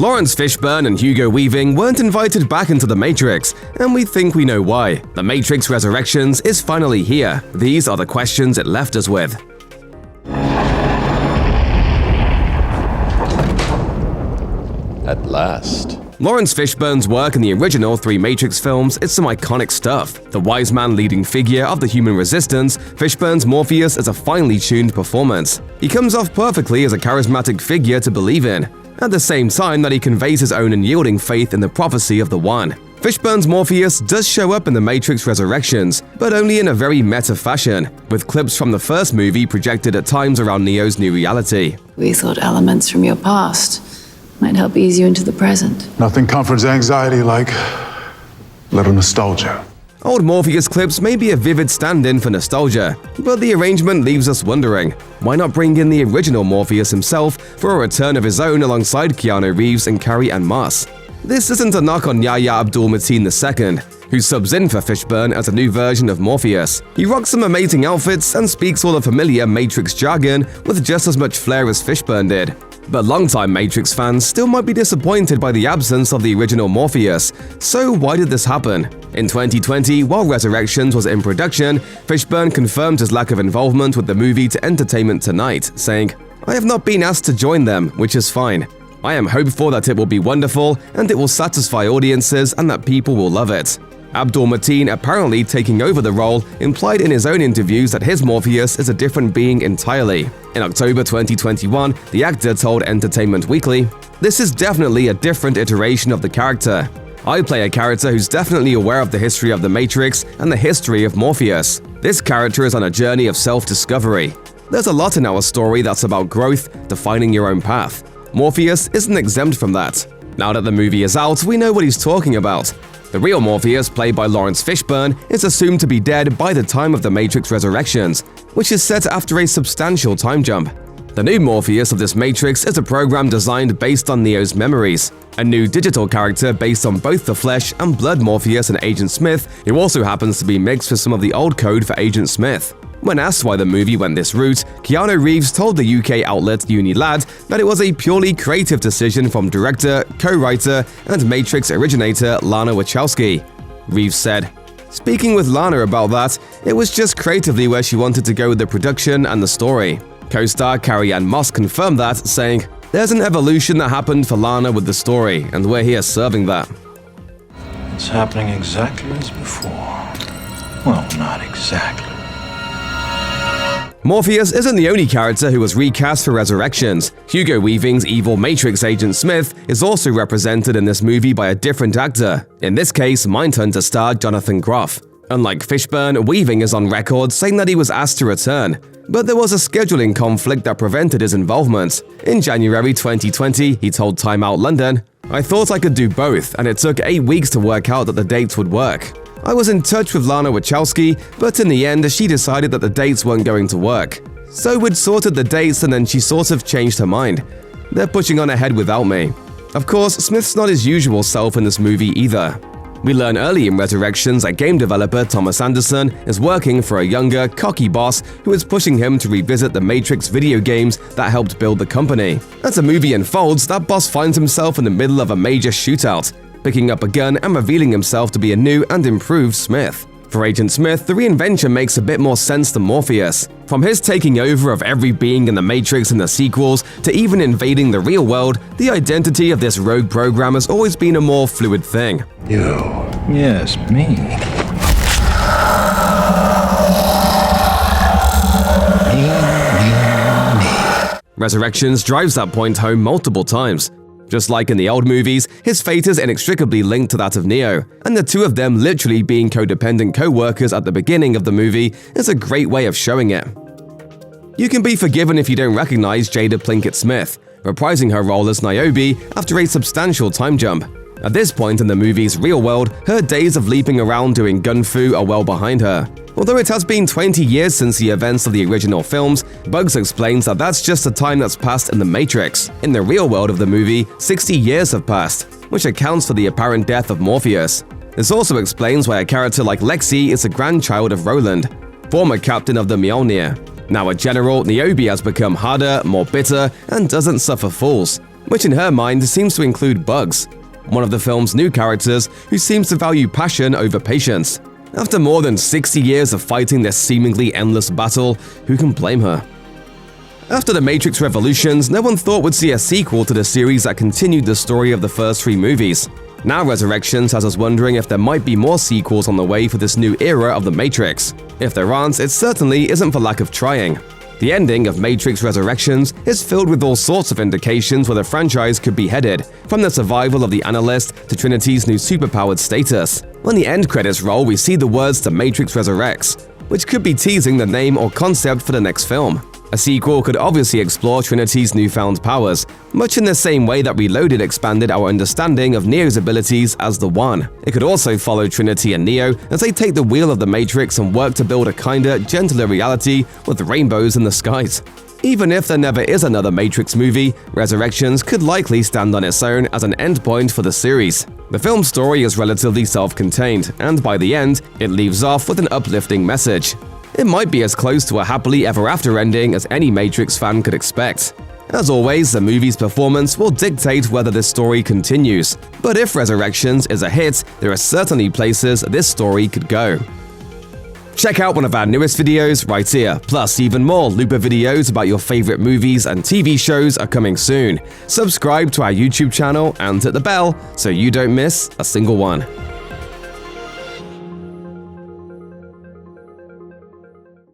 Lawrence Fishburne and Hugo Weaving weren't invited back into The Matrix, and we think we know why. The Matrix Resurrections is finally here. These are the questions it left us with. At last. Lawrence Fishburne's work in the original 3 Matrix films is some iconic stuff. The wise man leading figure of the human resistance, Fishburne's Morpheus is a finely tuned performance. He comes off perfectly as a charismatic figure to believe in, at the same time that he conveys his own unyielding faith in the prophecy of the One. Fishburne's Morpheus does show up in The Matrix Resurrections, but only in a very meta fashion, with clips from the first movie projected at times around Neo's new reality. We thought elements from your past might help ease you into the present. Nothing comforts anxiety like little nostalgia. Old Morpheus clips may be a vivid stand-in for nostalgia, but the arrangement leaves us wondering, why not bring in the original Morpheus himself for a return of his own alongside Keanu Reeves and Carrie-Anne Moss? This isn't a knock on Yahya Abdul-Mateen II, who subs in for Fishburne as a new version of Morpheus. He rocks some amazing outfits and speaks all the familiar Matrix jargon with just as much flair as Fishburne did. But longtime Matrix fans still might be disappointed by the absence of the original Morpheus, so why did this happen? In 2020, while Resurrections was in production, Fishburne confirmed his lack of involvement with the movie to Entertainment Tonight, saying, "I have not been asked to join them, which is fine. I am hopeful that it will be wonderful and it will satisfy audiences and that people will love it." Abdul-Mateen, apparently taking over the role, implied in his own interviews that his Morpheus is a different being entirely. In October 2021, the actor told Entertainment Weekly, "This is definitely a different iteration of the character. I play a character who's definitely aware of the history of the Matrix and the history of Morpheus. This character is on a journey of self-discovery. There's a lot in our story that's about growth, defining your own path. Morpheus isn't exempt from that." Now that the movie is out, we know what he's talking about. The real Morpheus, played by Lawrence Fishburne, is assumed to be dead by the time of The Matrix Resurrections, which is set after a substantial time jump. The new Morpheus of this Matrix is a program designed based on Neo's memories, a new digital character based on both the flesh and blood Morpheus and Agent Smith, who also happens to be mixed with some of the old code for Agent Smith. When asked why the movie went this route, Keanu Reeves told the UK outlet Unilad that it was a purely creative decision from director, co-writer, and Matrix originator Lana Wachowski. Reeves said, "Speaking with Lana about that, it was just creatively where she wanted to go with the production and the story." Co-star Carrie-Anne Moss confirmed that, saying, "There's an evolution that happened for Lana with the story, and we're here serving that." It's happening exactly as before. Well, not exactly. Morpheus isn't the only character who was recast for Resurrections. Hugo Weaving's evil Matrix Agent Smith is also represented in this movie by a different actor, in this case Mindhunter star Jonathan Groff. Unlike Fishburne, Weaving is on record saying that he was asked to return, but there was a scheduling conflict that prevented his involvement. In January 2020, he told Time Out London, "I thought I could do both, and it took 8 weeks to work out that the dates would work. I was in touch with Lana Wachowski, but in the end, she decided that the dates weren't going to work. So we'd sorted the dates and then she sort of changed her mind. They're pushing on ahead without me." Of course, Smith's not his usual self in this movie either. We learn early in Resurrections that game developer Thomas Anderson is working for a younger, cocky boss who is pushing him to revisit the Matrix video games that helped build the company. As the movie unfolds, that boss finds himself in the middle of a major shootout, picking up a gun and revealing himself to be a new and improved Smith. For Agent Smith, the reinvention makes a bit more sense than Morpheus. From his taking over of every being in the Matrix in the sequels to even invading the real world, the identity of this rogue program has always been a more fluid thing. You? Yes, me. Resurrections drives that point home multiple times. Just like in the old movies, his fate is inextricably linked to that of Neo, and the two of them literally being codependent co-workers at the beginning of the movie is a great way of showing it. You can be forgiven if you don't recognize Jada Pinkett Smith, reprising her role as Niobe after a substantial time jump. At this point in the movie's real world, her days of leaping around doing gun fu are well behind her. Although it has been 20 years since the events of the original films, Bugs explains that that's just the time that's passed in the Matrix. In the real world of the movie, 60 years have passed, which accounts for the apparent death of Morpheus. This also explains why a character like Lexi is a grandchild of Roland, former captain of the Mjolnir. Now a general, Niobe has become harder, more bitter, and doesn't suffer fools. which in her mind seems to include Bugs, one of the film's new characters who seems to value passion over patience. After more than 60 years of fighting this seemingly endless battle, who can blame her? After The Matrix Revolutions, no one thought we'd see a sequel to the series that continued the story of the first 3 movies. Now Resurrections has us wondering if there might be more sequels on the way for this new era of The Matrix. If there aren't, it certainly isn't for lack of trying. The ending of Matrix Resurrections is filled with all sorts of indications where the franchise could be headed, from the survival of the Analyst to Trinity's new superpowered status. When the end credits roll, we see the words "The Matrix Resurrects," which could be teasing the name or concept for the next film. A sequel could obviously explore Trinity's newfound powers, much in the same way that Reloaded expanded our understanding of Neo's abilities as the One. It could also follow Trinity and Neo as they take the wheel of the Matrix and work to build a kinder, gentler reality with rainbows in the skies. Even if there never is another Matrix movie, Resurrections could likely stand on its own as an endpoint for the series. The film's story is relatively self-contained, and by the end, it leaves off with an uplifting message. It might be as close to a happily ever after ending as any Matrix fan could expect. As always, the movie's performance will dictate whether this story continues, but if Resurrections is a hit, there are certainly places this story could go. Check out one of our newest videos right here, plus even more Looper videos about your favorite movies and TV shows are coming soon. Subscribe to our YouTube channel and hit the bell so you don't miss a single one.